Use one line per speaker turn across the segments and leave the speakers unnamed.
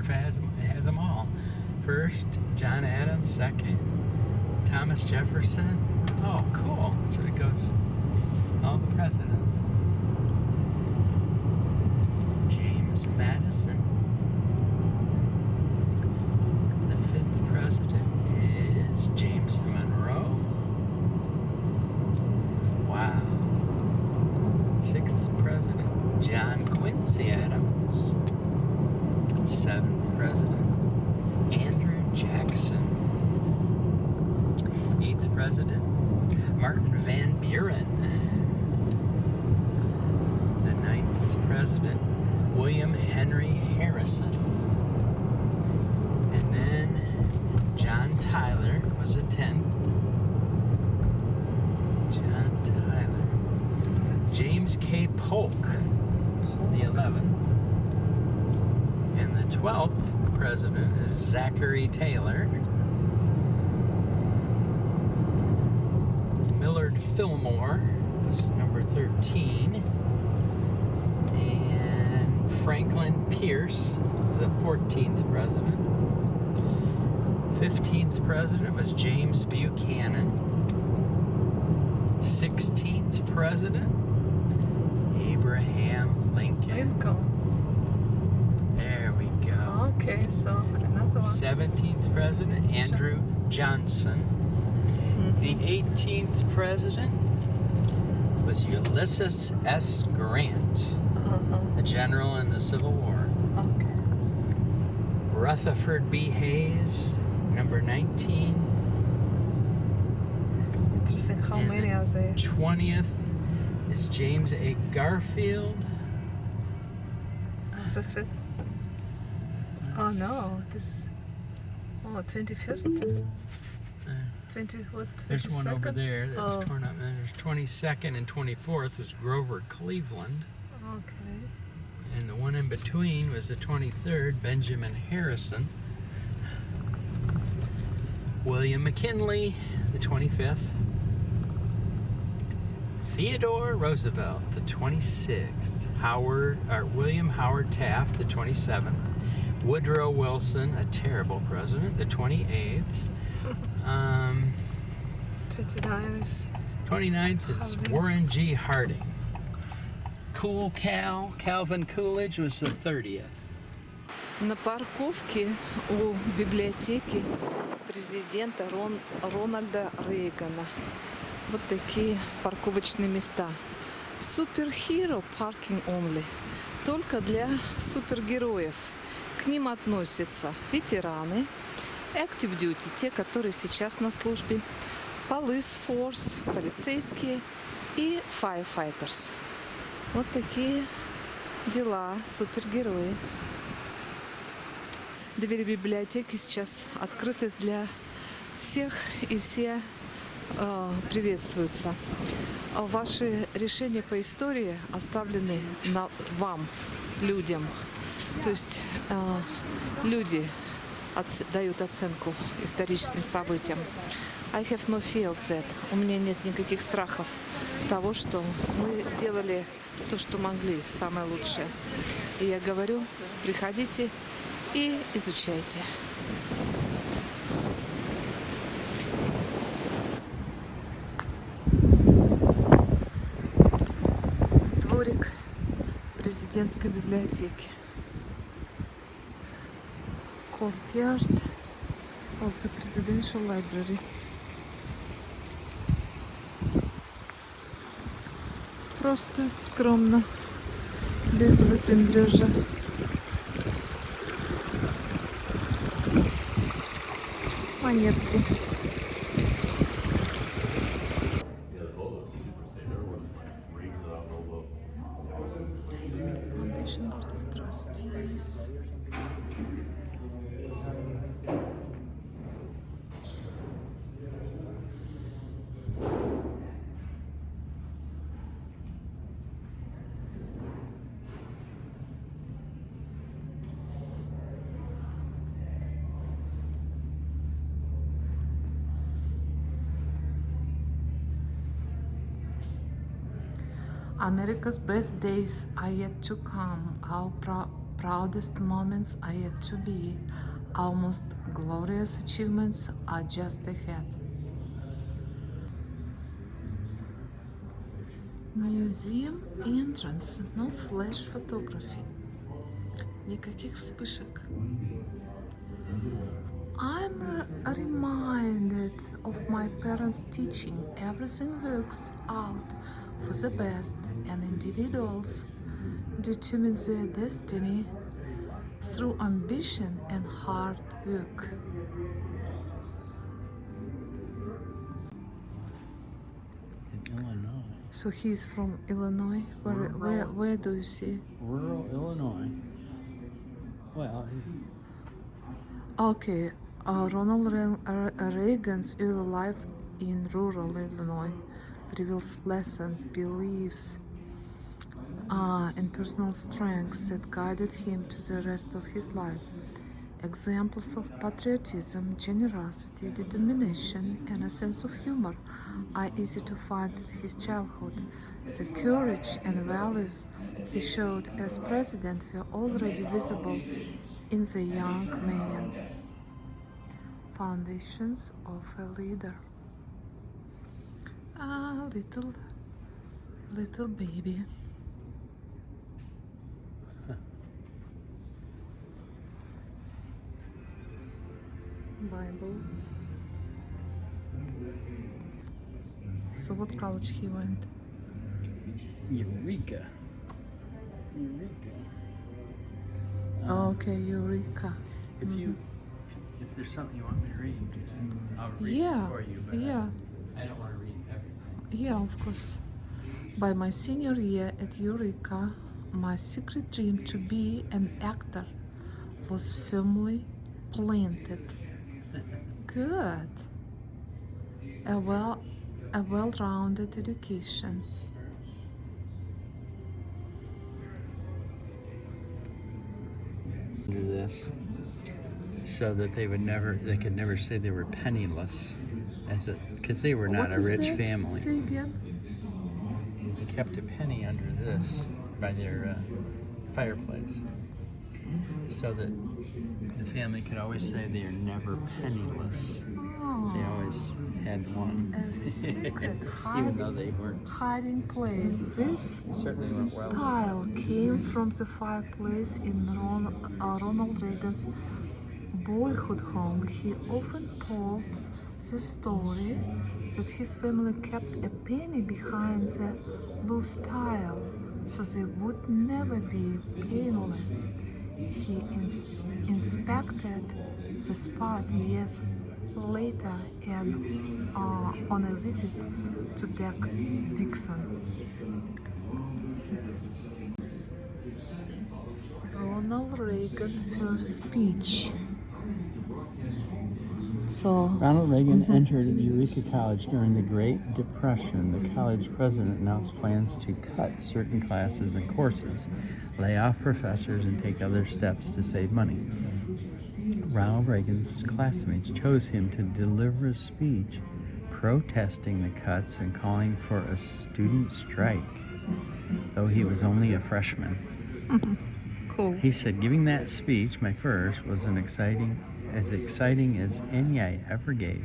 if it has them all. First, John Adams. Second, Thomas Jefferson. Oh, cool. So it goes all the presidents. James Madison. The fifth president is James Monroe. Wow. Sixth president, John Quincy Adams. Seventh president, Andrew Jackson. Eighth president, Martin Van Buren. The ninth president, William Henry Harrison. And then John Tyler was the 10th. John Tyler. James K. Polk, the 11th. And the 12th president is Zachary Taylor. Millard Fillmore was number 13. And Franklin Pierce was the 14th president. 15th president was James Buchanan. 16th president, Abraham Lincoln. There we go.
Okay, so another one.
17th president, Andrew Johnson. The 18th president was Ulysses S. Grant, a general in the Civil War.
Okay.
Rutherford B. Hayes, number 19.
Interesting, how
And
many
the
are there?
20th is James A. Garfield.
That's it. Oh no, this. Oh, 21st. 20 what?
There's one over
22nd?
there that's
Oh.
torn up. And there's 22nd and 24th was Grover Cleveland.
Okay.
And the one in between was the 23rd, Benjamin Harrison. William McKinley, the 25th. Theodore Roosevelt, the 26th. William Howard Taft, the 27th. Woodrow Wilson, a terrible president, the 28th.
29 is
29th is
Harding.
Warren G. Harding. Calvin Coolidge was the 30th.
на парковке у библиотеки президента Рональда Рейгана. Вот такие парковочные места. Superhero parking only. Только для супергероев. К ним относятся ветераны, active duty, те, которые сейчас на службе, police force, полицейские и firefighters. Вот такие дела, супергерои. Двери библиотеки сейчас открыты для всех, и все приветствуются. Ваши решения по истории оставлены вам, людям. То есть люди дают оценку историческим событиям. I have no fear of that. У меня нет никаких страхов того, что мы делали то, что могли, самое лучшее. И я говорю, приходите и изучайте. Дворик президентской библиотеки. Courtyard of the Presidential Library. Просто скромно, без выпендрежа. Монетки. Foundation Board of Trustees. America's best days are yet to come. Our proudest moments are yet to be. Our most glorious achievements are just ahead. Museum entrance. No flash photography. Никаких вспышек. I'm reminded of my parents' teaching. Everything works out for the best, and individuals determine their destiny through ambition and hard work.
In Illinois.
So he's from Illinois. Where do you see?
Rural Illinois. Well,
Okay, Ronald Reagan's early life in rural Illinois reveals lessons, beliefs, and personal strengths that guided him to the rest of his life. Examples of patriotism, generosity, determination, and a sense of humor are easy to find in his childhood. The courage and values he showed as president were already visible in the young man. Foundations of a leader. Ah, little baby. Bible. So what college he went?
Eureka.
Okay, Eureka.
If there's something you want me to read, I'll read
Yeah,
it for you. But
yeah,
I don't want to read everything.
yeah, of course. By my senior year at Eureka, my secret dream to be an actor was firmly planted. Good. A well-rounded education.
Do this so that they could never say they were penniless, because they were not
What
a
is
rich
it?
family.
Say again.
They kept a penny under this by their fireplace, so that the family could always say they are never penniless. They always had one.
A secret
Even though they weren't.
hiding place. This
Certainly weren't well.
tile came from the fireplace in Ronald Reagan's boyhood home. He often told the story that his family kept a penny behind the loose tile so they would never be penniless. He inspected the spot years later and on a visit to Dixon. Ronald Reagan first speech. So
Ronald Reagan entered Eureka College during the Great Depression. The college president announced plans to cut certain classes and courses, lay off professors, and take other steps to save money. Ronald Reagan's classmates chose him to deliver a speech protesting the cuts and calling for a student strike, though he was only a freshman.
cool.
He said, giving that speech, my first, was as exciting as any I ever gave.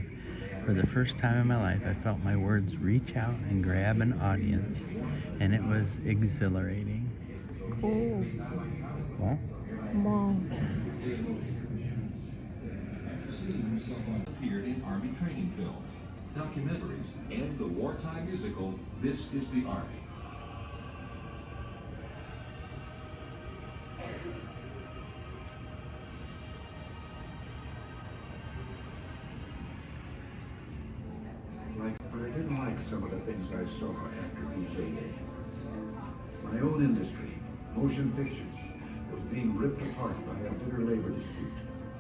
For the first time in my life, I felt my words reach out and grab an audience, and it was exhilarating.
Cool.
Well,
Mom.
Appeared in Army training films, documentaries, and the wartime musical, This is the Army.
But I didn't like some of the things I saw after VJA. My own industry, motion pictures, was being ripped apart by a bitter labor dispute.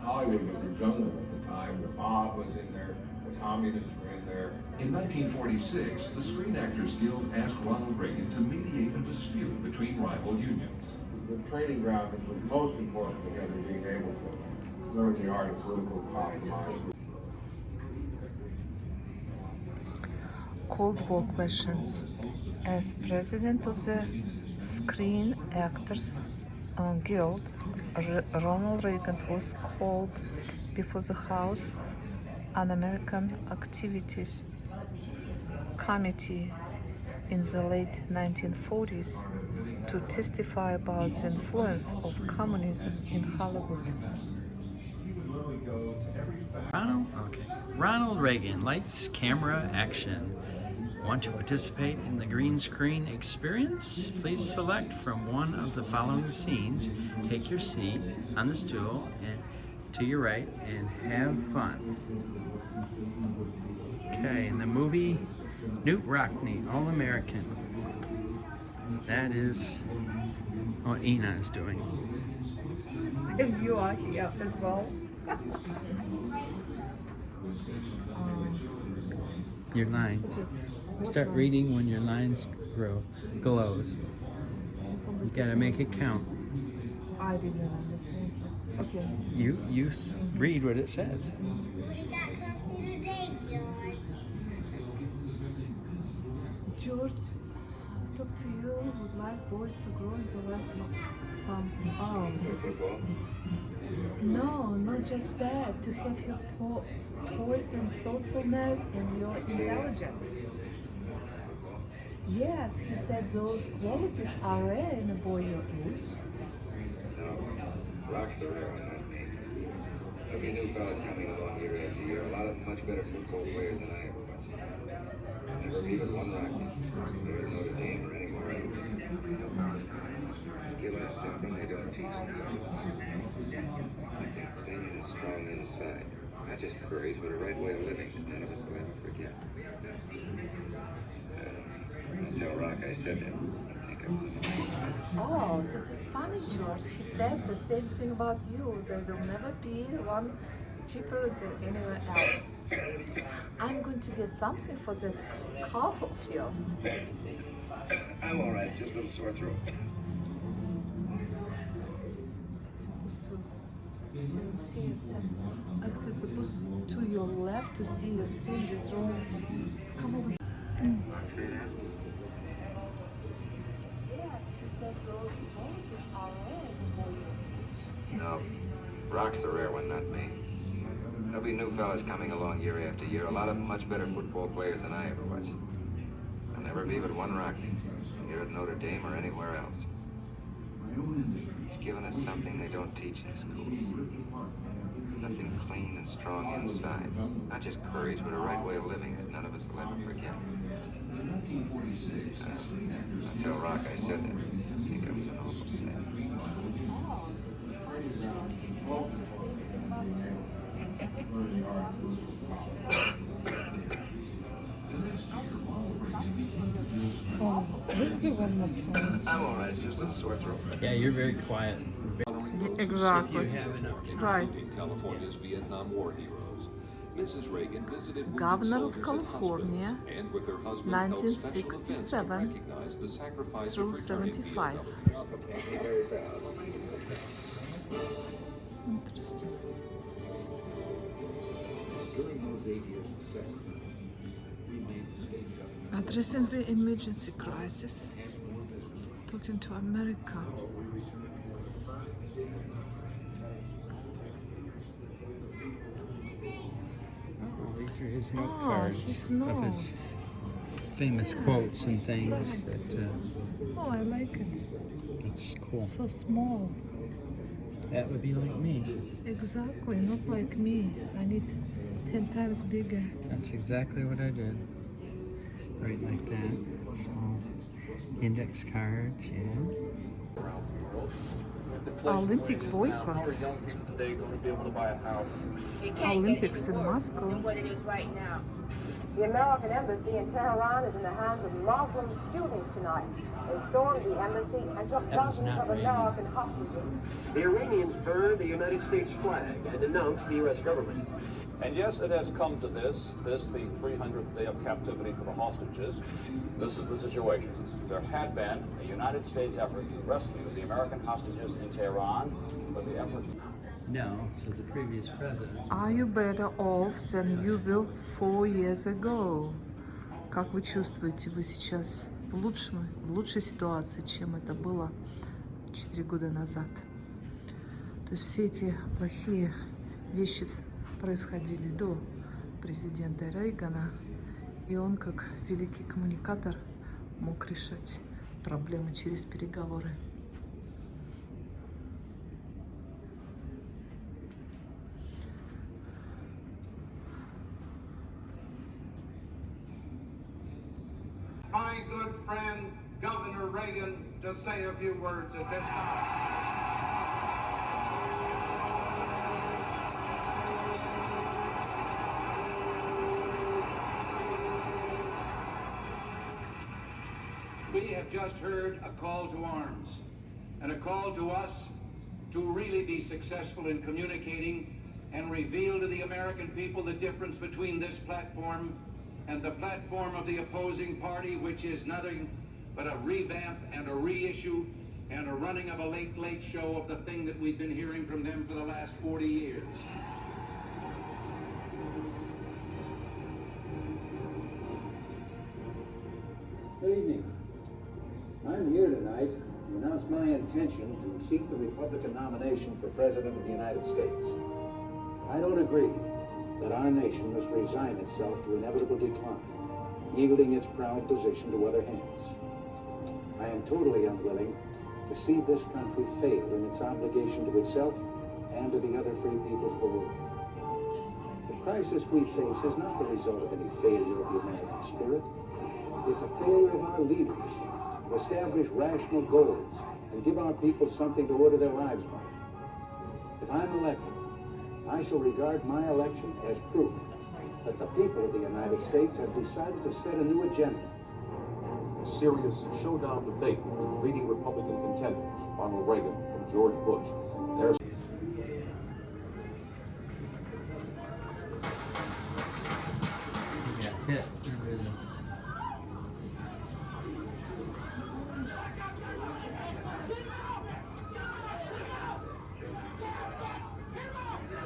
Hollywood was a jungle at the time. The mob was in there, the communists were in there. In 1946, the Screen Actors Guild asked Ronald Reagan to mediate a dispute between rival unions.
The training ground was most important because of being able to learn the art of political compromise.
Cold War questions. As president of the Screen Actors Guild, Ronald Reagan was called before the House Un-American Activities Committee in the late 1940s to testify about the influence of communism in Hollywood.
Ronald Reagan, lights, camera, action. Want to participate in the green screen experience? Please select from one of the following scenes. Take your seat on the stool and to your right and have fun. Okay, in the movie, Newt Rockney, All American. That is what Ina is doing.
And you are here as well.
Your lines. Start reading when your lines glows. You gotta make it count.
I didn't understand. Okay.
You read what it says.
George, talk to you. Would like boys to grow in the like some. Oh, this is. No, not just that. To have your poise and thoughtfulness and your intelligence. Yes, he said those qualities are rare in a boy your age.
Rocks the rare one, not me. There'll be new fellas coming along year after year. A lot of them much better football players than I ever was. Never even one rock. Never Notre Dame or anywhere else. It's given us something they don't teach us. Something clean and strong inside. Not just courage, but a right way of living that none of us will ever forget. I tell Rock I said that. I think I was in the right.
Oh, that is funny, George. He said the same thing about you. There will never be one cheaper than anywhere else. I'm going to get something for that cough of yours.
I'm all right, just a little sore throat.
It's supposed to see your sin. It's supposed to your left to see your sin is wrong. Come over. Yes, he said those qualities are rare for you.
No, Rock's the rare one, not me. There'll be new fellas coming along year after year. A lot of them much better football players than I ever was. There'll never be but one Rock, here at Notre Dame or anywhere else. He's given us something they don't teach in schools. Something clean and strong inside. Not just courage, but a right way of living that none of us will ever forget. I tell Rock I said that. I think I was an awful
Oh, let's do one more time.
I'm all right, just a sore throat.
Yeah, you're very quiet.
Exactly.
If you have enough time.
Right.
California's Vietnam War heroes. Mrs. Reagan visited
Governor of California, 1967 through 75. Interesting.
During those 8 years of second, we made the state government
Addressing the emergency crisis, talking to America.
These are his note
Oh,
cards
his
of
notes.
his famous quotes and things. That
Oh, I like it.
it's cool.
So small.
That would be like me.
Exactly, not like me. I need 10 times bigger.
That's exactly what I did. Right like that. Small index cards, yeah.
Olympic boycott. Olympics in Moscow.
What it is right now. The American embassy in Tehran is in the hands of Muslim students tonight. They stormed the embassy and took
That was
dozens
not
of
Reagan.
American hostages.
The Iranians burned the United States flag and denounced the U.S. government.
And yes, it has come to this, the 300th day of captivity for the hostages. This is the situation. There had been a United States effort to rescue the American hostages in Tehran, but the effort...
No, so the previous president.
Are you better off than you were 4 years ago? Как вы чувствуете, вы сейчас в лучшей ситуации, чем это было 4 года назад. То есть все эти плохие вещи происходили до президента Рейгана, и он, как великий коммуникатор, мог решать проблемы через переговоры.
My good friend, Governor Reagan, to say a few words at this time. We have just heard a call to arms, and a call to us to really be successful in communicating and reveal to the American people the difference between this platform and the platform of the opposing party, which is nothing but a revamp and a reissue and a running of a late show of the thing that we've been hearing from them for the last 40 years.
Good evening. I'm here tonight to announce my intention to seek the Republican nomination for President of the United States. I don't agree that our nation must resign itself to inevitable decline, yielding its proud position to other hands. I am totally unwilling to see this country fail in its obligation to itself and to the other free peoples of the world. The crisis we face is not the result of any failure of the American spirit. It's a failure of our leaders to establish rational goals and give our people something to order their lives by. If I'm elected, I shall regard my election as proof that the people of the United States have decided to set a new agenda.
A serious showdown debate between the leading Republican contenders, Ronald Reagan and George Bush. There's
hit.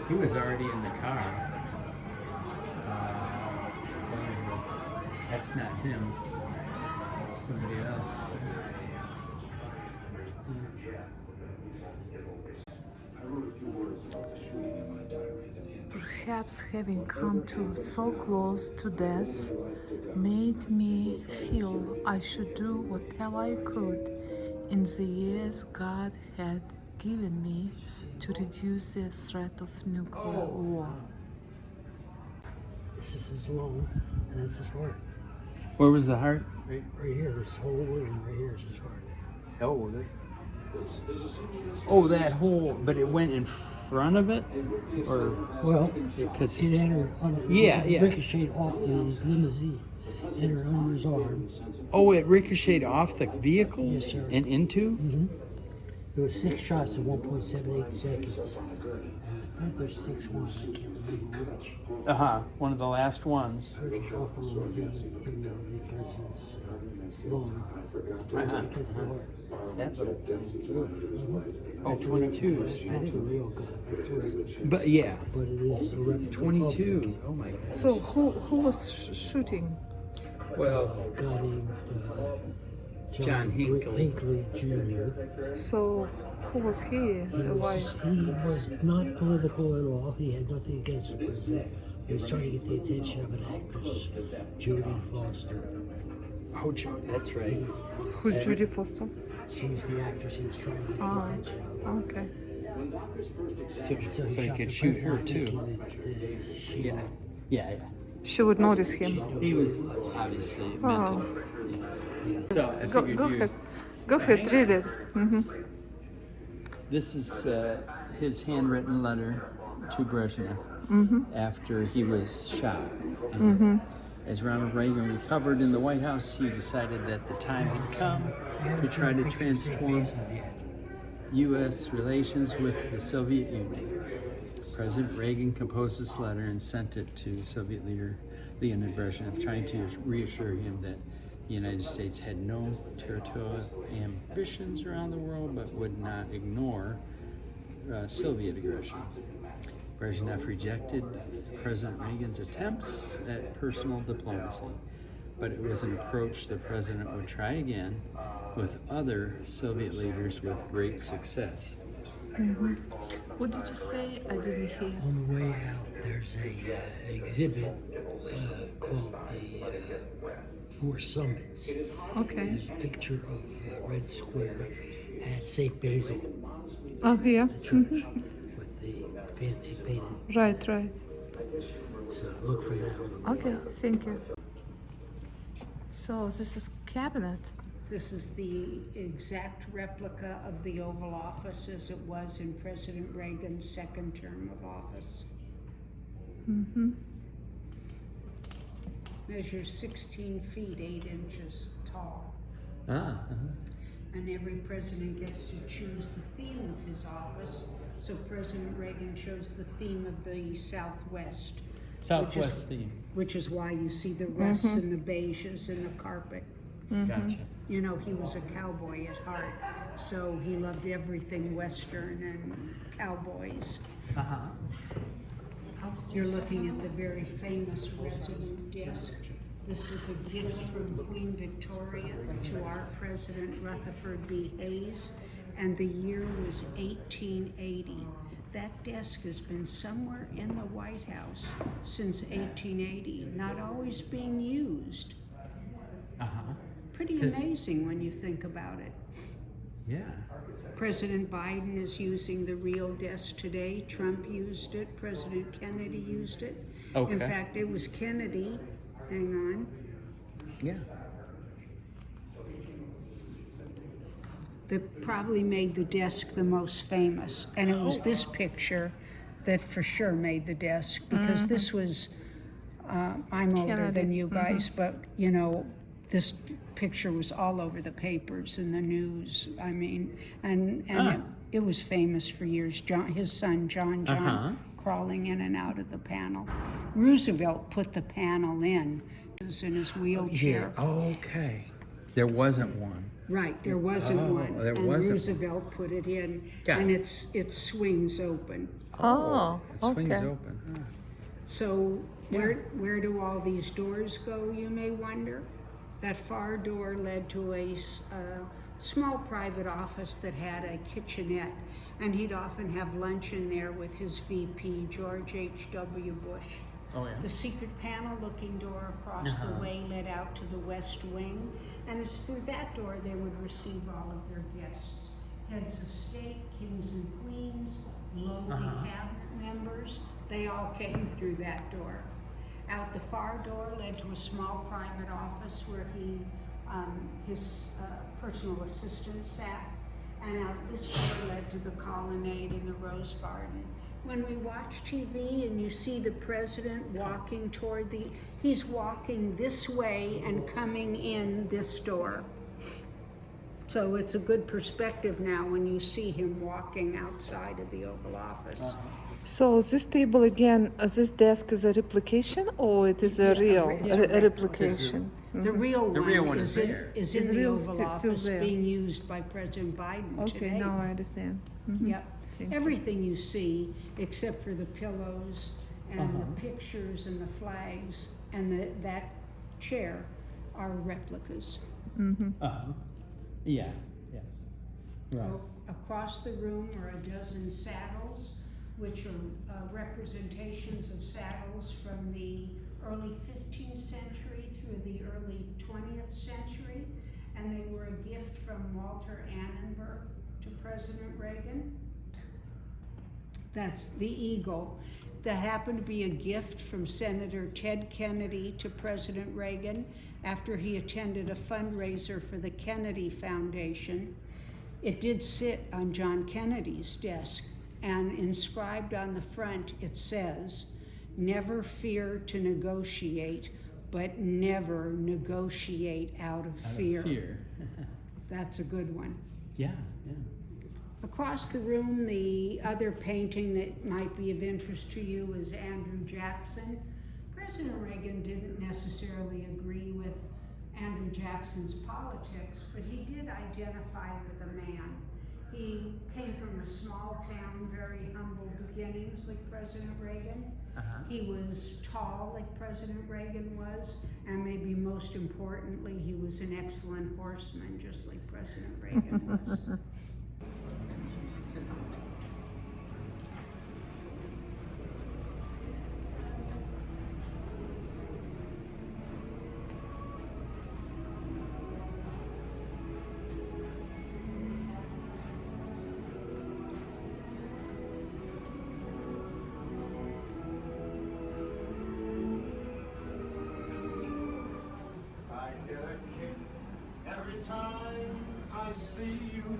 He was already in the car. That's not him. Somebody else.
I wrote a few words about the shooting in my diary that ended.
Perhaps having come to so close to death made me feel I should do whatever I could in the years God had given me to reduce the threat of nuclear war.
This is his lung, and that's his heart.
Where was the heart?
Right here, this whole organ right here is his heart.
Oh, really? Oh, that whole, but it went in front of it? Or
well,
because
it entered under, it ricocheted off the limousine, entered under his arm.
Oh, it ricocheted off the vehicle?
Yes, sir.
And into?
Mm-hmm. There were 6 shots in 1.78 seconds. And I think there's 6 ones, I can't remember which.
One of the last ones.
Ricocheted off the limousine in the person's lung. Against the heart.
That little thing. Oh, 22.
That's not the real gun. That's what
But yeah.
But it is a replica.
22. Oh my God.
So who was shooting?
Well,
A guy named
John Hinckley
Jr.
So who was he? Why?
He was not political at all. He had nothing against the president. He was trying to get the attention of an actress, Jodie Foster.
Oh, Jodie, that's right.
Who's Jodie Foster?
She was the actress he was trying to get the attention of.
Okay.
So he could shoot her too. Yeah.
She would notice him.
He was obviously mental. So I figured
Go ahead, read it. Mm-hmm.
This is his handwritten letter to Brezhnev after he was shot. As Ronald Reagan recovered in the White House, he decided that the time had come to try to transform U.S. relations with the Soviet Union. President Reagan composed this letter and sent it to Soviet leader Leonid Brezhnev, trying to reassure him that the United States had no territorial ambitions around the world, but would not ignore Soviet aggression. Brezhnev rejected President Reagan's attempts at personal diplomacy. but it was an approach the president would try again with other Soviet leaders with great success.
What did you say? I didn't hear.
On the way out, there's a exhibit called the Four Summits.
Okay.
There's a picture of Red Square at St. Basil,
Oh, here.
the church, with the fancy painted.
Right.
So look for that on the way
Okay,
out.
thank you. So this is cabinet.
This is the exact replica of the Oval Office as it was in President Reagan's second term of office. Measures 16 feet 8 inches tall. And every president gets to choose the theme of his office. So President Reagan chose the theme of the Southwest.
Southwest theme.
Which is why you see the rusts and the beiges and the carpet.
Gotcha.
You know, he was a cowboy at heart, so he loved everything Western and cowboys. You're looking at the very famous Resolute desk. This was a gift from Queen Victoria to our president, Rutherford B. Hayes, and the year was 1880. That desk has been somewhere in the White House since 1880, not always being used. Pretty amazing when you think about it.
Yeah.
President Biden is using the real desk today. Trump used it. President Kennedy used it.
Okay.
In fact, it was Kennedy. Hang on.
Yeah.
That probably made the desk the most famous. And it was this picture that for sure made the desk, because this was, I'm older than you guys, but you know, this picture was all over the papers and the news. I mean, and it was famous for years. His son, John, crawling in and out of the panel. Roosevelt put the panel in his wheelchair.
Okay. There wasn't one.
Right, there wasn't one.
There
and
wasn't
Roosevelt put it in,
Got
and
it.
it swings open.
It swings open.
So where do all these doors go, you may wonder? That far door led to a small private office that had a kitchenette, and he'd often have lunch in there with his VP, George H.W. Bush. The secret panel-looking door across the way led out to the West Wing, and it's through that door they would receive all of their guests. Heads of state, kings and queens, lowly cabinet members, they all came through that door. Out the far door led to a small private office where his personal assistant sat, and out this door led to the colonnade in the Rose Garden. When we watch TV and you see the president walking toward he's walking this way and coming in this door. So it's a good perspective now when you see him walking outside of the Oval Office.
So this table again, this desk is a replication, or it is a real replication?
The real one is in the
real
Oval
still
Office
there.
being used by President Biden today.
Okay, now I understand.
Yep. Everything you see, except for the pillows and the pictures and the flags and that chair, are replicas.
Yeah. Right.
Across the room are a dozen saddles, which are representations of saddles from the early 15th century through the early 20th century, and they were a gift from Walter Annenberg to President Reagan. That's the eagle. That happened to be a gift from Senator Ted Kennedy to President Reagan after he attended a fundraiser for the Kennedy Foundation. It did sit on John Kennedy's desk, and inscribed on the front it says, "Never fear to negotiate, but never negotiate out of fear." That's a good one.
Yeah.
Across the room, the other painting that might be of interest to you is Andrew Jackson. President Reagan didn't necessarily agree with Andrew Jackson's politics, but he did identify with the man. He came from a small town, very humble beginnings like President Reagan, He was tall like President Reagan was, and maybe most importantly, he was an excellent horseman, just like President Reagan was.
Every time I see you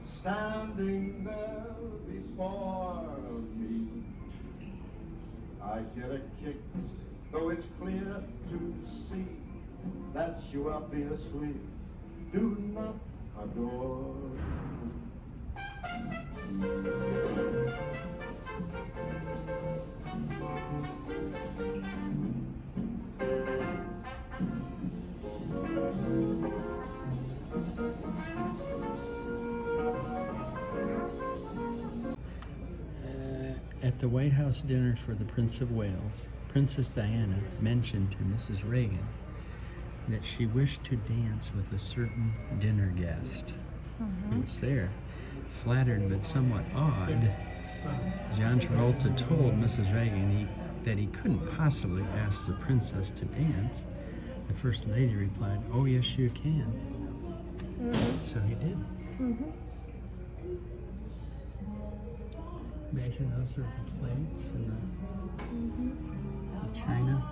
standing there before me, I get a kick, though it's clear to see that you obviously do not adore
At the White House dinner for the Prince of Wales, Princess Diana mentioned to Mrs. Reagan that she wished to dance with a certain dinner guest who was there. Flattered but somewhat awed, John Travolta told Mrs. Reagan that he couldn't possibly ask the princess to dance. The First Lady replied, "Oh, yes, you can." So he did. Imagine those are the plates from the China.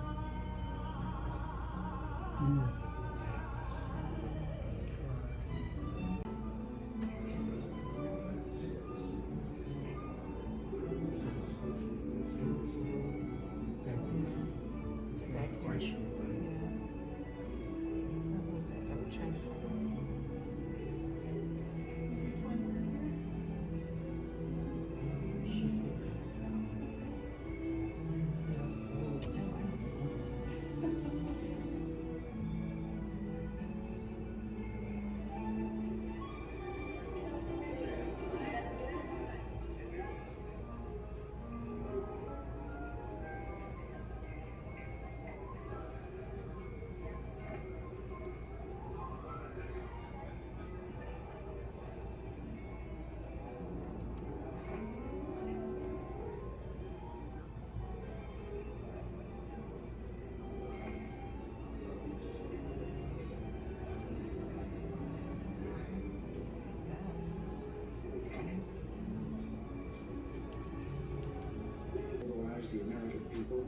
The American people,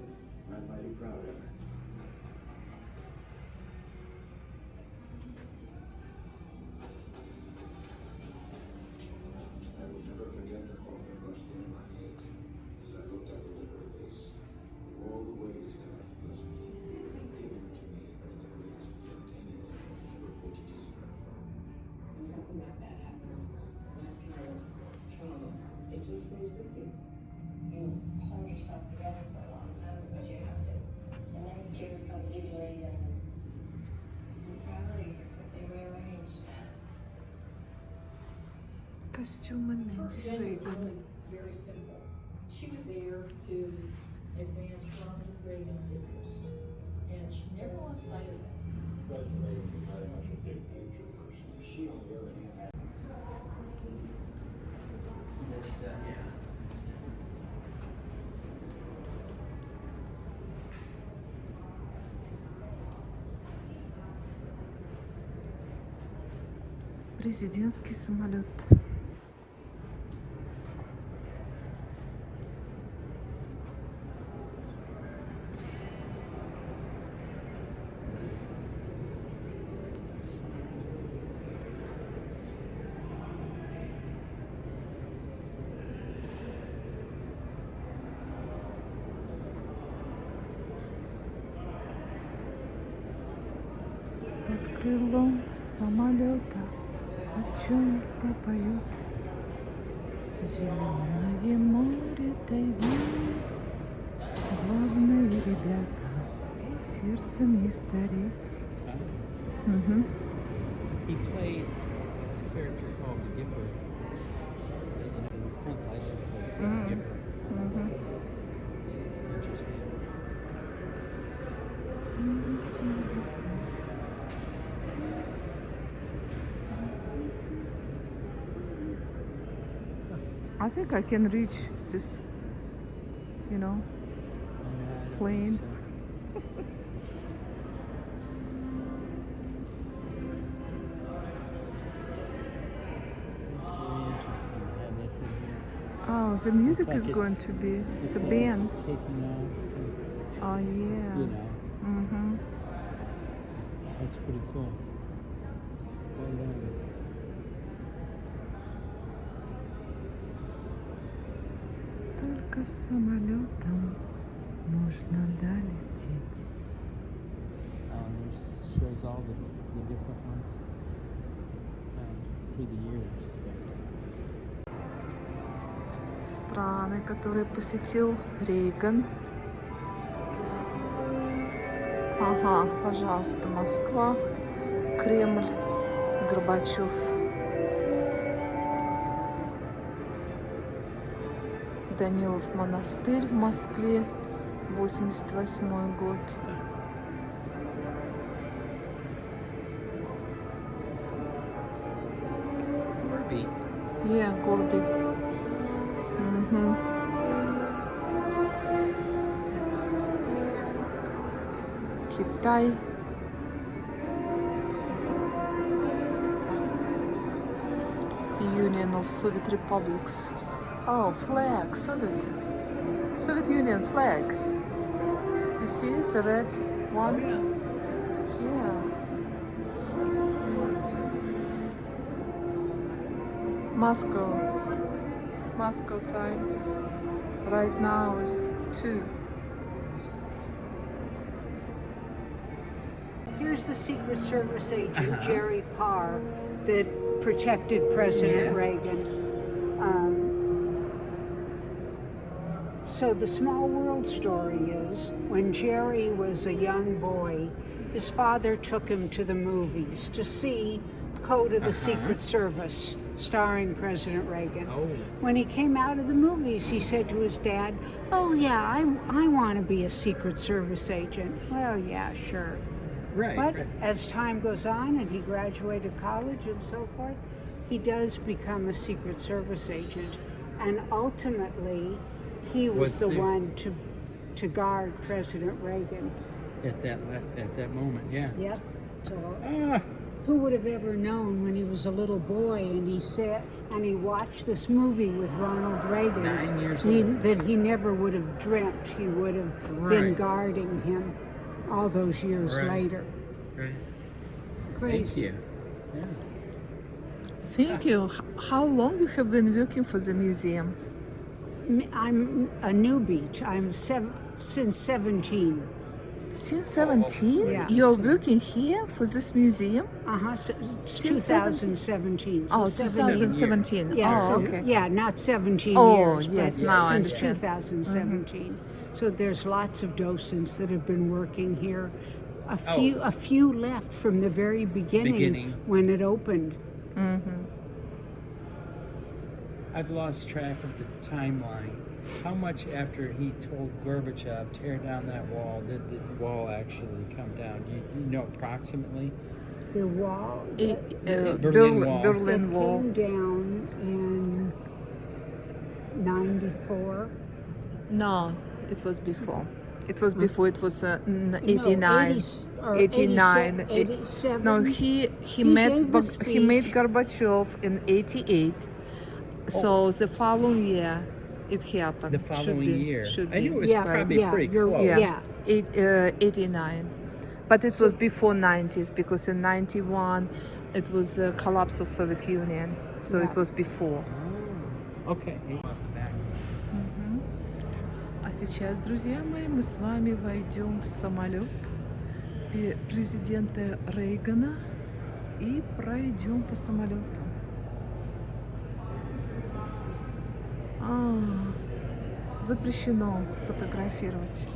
I'm mighty proud of it. I will never forget the thought that rushed into my head as I looked up into her face. Of all the ways God blessed me, gave her to me as the greatest beyond anything I ever hoped to deserve.
When something like that happens, that kind of trauma, it just stays with you. You hold yourself together for a long time because you have to. And then the tears come easily and the priorities are quickly rearranged.
Костюмы Нэнси Рейган.
Very simple. She was there to advance Ronald Reagan's interests, and she never lost sight of that.
President Reagan was very much a big picture person. She, on the other hand, had
Президентский самолет. Под крылом самолета о чем-то поет зеленое море тайги. Главные ребята, сердцем не стареть.
He played a character called Gipper. In the front license plate says Gipper. interesting.
I think I can reach this, plane.
So. Very interesting to have this in here.
Oh, the music
Looks
is
like
going
it's-
to be, it's a
like
band.
It's taking off.
Oh, yeah.
You know,
Mm-hmm.
that's pretty cool. Well done.
Только самолетом можно долететь.
There's shows all the different ones through the years.
Страны, которые посетил Рейган. Ага, пожалуйста, Москва, Кремль, Горбачев. Данилов монастырь в Москве, 88 год.
Gorby.
Yeah, Горби. Угу. Китай. Union of Soviet Republics. Oh, flag, Soviet Union flag. You see the red one? Yeah. Moscow time. Right now is 2.
Here's the Secret Service agent, Jerry Parr, that protected President Reagan. So the small world story is, when Jerry was a young boy, his father took him to the movies to see Code of the Secret Service, starring President Reagan. When he came out of the movies, he said to his dad, "Oh yeah, I want to be a Secret Service agent." Well, yeah, sure.
Right.
But as time goes on and he graduated college and so forth, he does become a Secret Service agent. And ultimately, he was the one to guard President Reagan.
At that moment, yeah.
Yep. So, who would have ever known when he was a little boy and he watched this movie with Ronald Reagan
9 years old.
that he never would have dreamt he would have been guarding him all those years later.
Right.
Crazy.
Thank you. Yeah.
Thank you. How long you have been working for the museum?
I'm a newbie. I'm since 17.
Since 17?
Yeah.
You're working here for this museum?
So,
Since
2017.
Oh, 2017.
Yeah,
oh, okay.
Yeah, not 17
Oh,
years.
yes,
but
now I
since
understand.
2017. So there's lots of docents that have been working here. A few left from the very beginning. When it opened.
Mm-hmm.
I've lost track of the timeline. How much after he told Gorbachev tear down that wall did the wall actually come down? Do you know approximately?
The wall,
Berlin Wall
came down in 94.
No, it was before. It was before. It was 89.
No,
89.
87.
No, he made Gorbachev in 88. So the following year, it happened.
The following year.
Should
I
be.
knew it was probably pretty close.
Yeah. 89. But it was before 90s, because in 91 it was a collapse of Soviet Union. So it was before.
Oh, okay.
А сейчас, друзья мои, мы с вами войдем в самолет президента Рейгана и пройдем по самолету. Запрещено фотографировать.